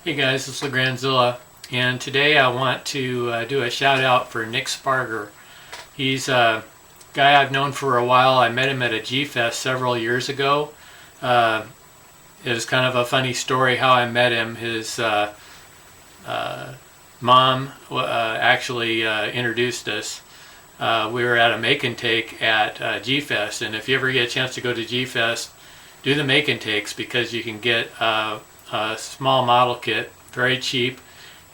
Hey guys, it's Godzilla, and today I want to do a shout out for Nick Sparger. He's a guy I've known for a while. I met him at a G-Fest several years ago. Uh, it was kind of a funny story how I met him. His mom actually introduced us. We were at a make and take at G-Fest, and if you ever get a chance to go to G-Fest, do the make and takes because you can get a small model kit very cheap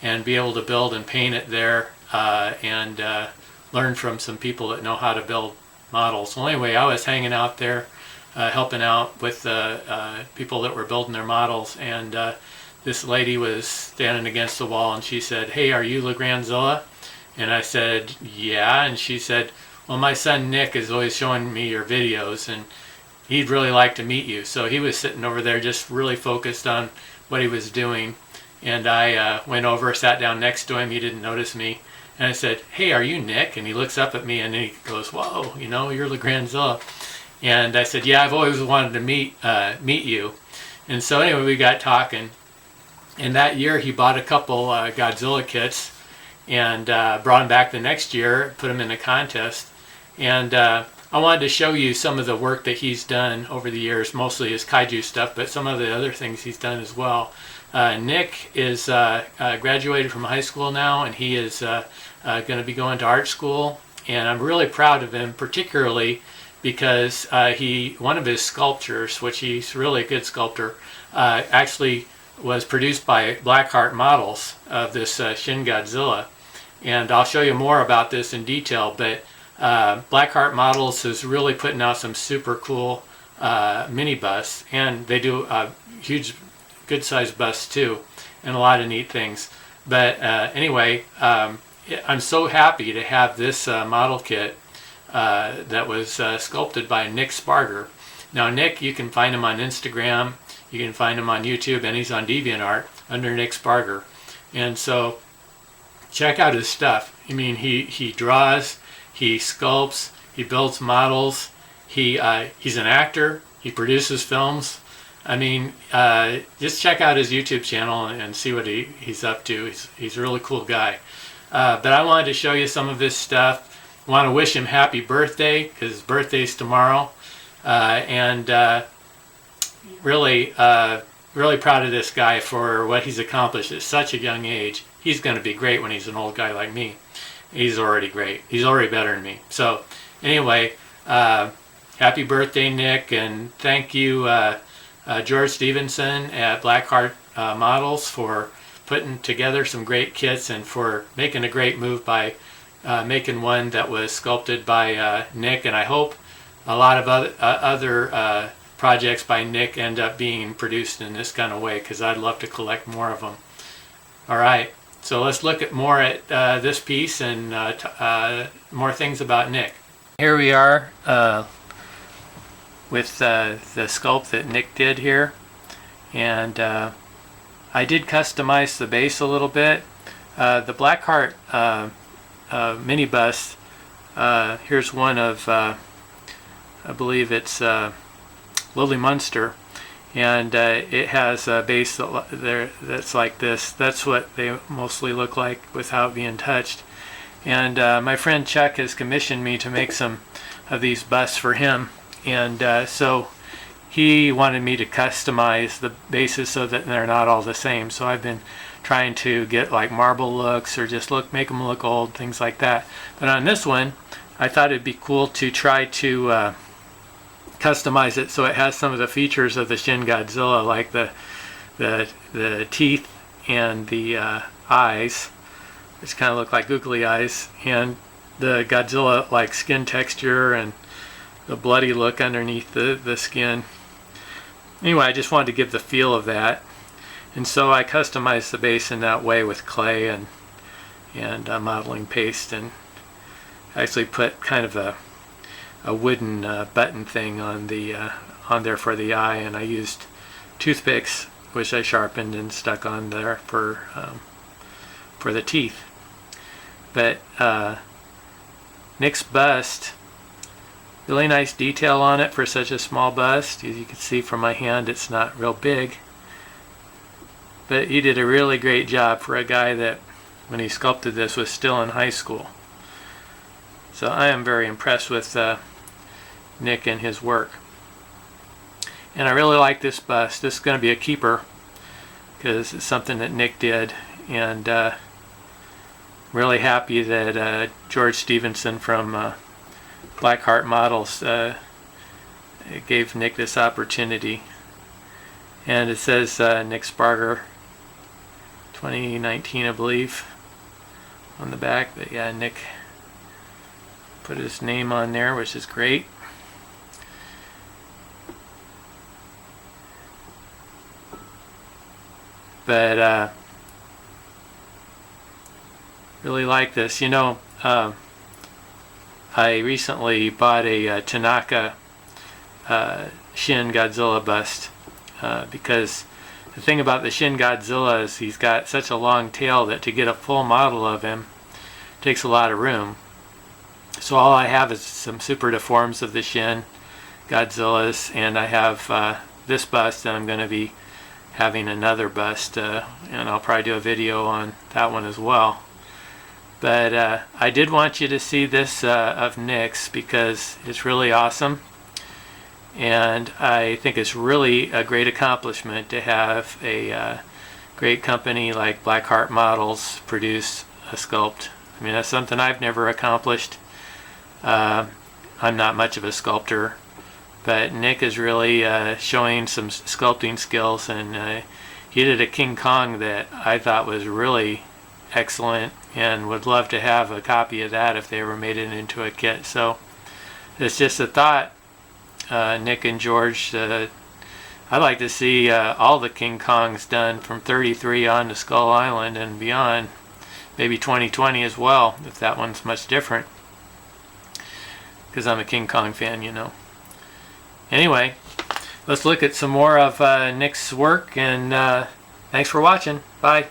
and be able to build and paint it there and learn from some people that know how to build models. Well, anyway, I was hanging out there helping out with people that were building their models, and this lady was standing against the wall and she said, "Hey, are you Godzilla?" And I said, "Yeah." And she said, "Well, my son Nick is always showing me your videos and he'd really like to meet you." So he was sitting over there just really focused on what he was doing. And I went over, sat down next to him. He didn't notice me. And I said, "Hey, are you Nick?" And he looks up at me and he goes, "Whoa, you're Godzilla." And I said, "Yeah, I've always wanted to meet you." And so anyway, we got talking. And that year he bought a couple Godzilla kits and brought them back the next year, put them in a contest. And I wanted to show you some of the work that he's done over the years, mostly his kaiju stuff, but some of the other things he's done as well. Nick is graduated from high school now, and he is going to be going to art school. And I'm really proud of him, particularly because one of his sculptures, which he's really a good sculptor, actually was produced by Blackheart models of this Shin Godzilla. And I'll show you more about this in detail, but Blackheart Models is really putting out some super cool mini busts, and they do huge, good sized busts too, and a lot of neat things. But anyway, I'm so happy to have this model kit that was sculpted by Nick Sparger. Now Nick, you can find him on Instagram, you can find him on YouTube, and he's on DeviantArt under Nick Sparger. And so check out his stuff. I mean, he draws, he sculpts, he builds models, he's an actor, he produces films. I mean, just check out his YouTube channel and see what he's up to. He's a really cool guy. But I wanted to show you some of his stuff. I want to wish him happy birthday because his birthday's tomorrow. And really proud of this guy for what he's accomplished at such a young age. He's going to be great when he's an old guy like me. He's already great. He's already better than me. So anyway, happy birthday, Nick, and thank you, George Stevenson at Blackheart Models, for putting together some great kits and for making a great move by making one that was sculpted by Nick. And I hope a lot of other projects by Nick end up being produced in this kind of way, because I'd love to collect more of them. All right. So let's look at more at this piece and more things about Nick. Here we are with the sculpt that Nick did here. And I did customize the base a little bit. The Blackheart mini bust, here's one of, I believe it's Lily Munster. And it has a base that's like this. That's what they mostly look like without being touched. And my friend Chuck has commissioned me to make some of these busts for him. And so he wanted me to customize the bases so that they're not all the same. So I've been trying to get like marble looks or just make them look old, things like that. But on this one, I thought it'd be cool to try to customize it so it has some of the features of the Shin Godzilla, like the teeth and the eyes, which kind of look like googly eyes, and the Godzilla like skin texture and the bloody look underneath the skin. Anyway, I just wanted to give the feel of that, and so I customized the base in that way with clay and modeling paste, and actually put kind of a wooden button thing on there for the eye, and I used toothpicks, which I sharpened and stuck on there for the teeth. But Nick's bust, really nice detail on it for such a small bust. As you can see from my hand, it's not real big. But he did a really great job for a guy that, when he sculpted this, was still in high school. So I am very impressed with Nick and his work. And I really like this bust. This is going to be a keeper because it's something that Nick did. And really happy that George Stevenson from Blackheart Models gave Nick this opportunity. And it says Nick Sparger 2019, I believe, on the back. But yeah, Nick put his name on there, which is great. But really like this. You know, I recently bought a Tanaka Shin Godzilla bust because the thing about the Shin Godzilla is he's got such a long tail that to get a full model of him takes a lot of room. So all I have is some super deforms of the Shin Godzillas, and I have this bust, and I'm going to be having another bust, and I'll probably do a video on that one as well. But I did want you to see this of Nick's because it's really awesome, and I think it's really a great accomplishment to have a great company like Blackheart Models produce a sculpt. I mean, that's something I've never accomplished. I'm not much of a sculptor, but Nick is really showing some sculpting skills, and he did a King Kong that I thought was really excellent, and would love to have a copy of that if they ever made it into a kit. So it's just a thought, Nick and George. I'd like to see all the King Kongs done from 33 on to Skull Island and beyond, maybe 2020 as well, if that one's much different, because I'm a King Kong fan, you know. Anyway, let's look at some more of Nick's work, and thanks for watching. Bye.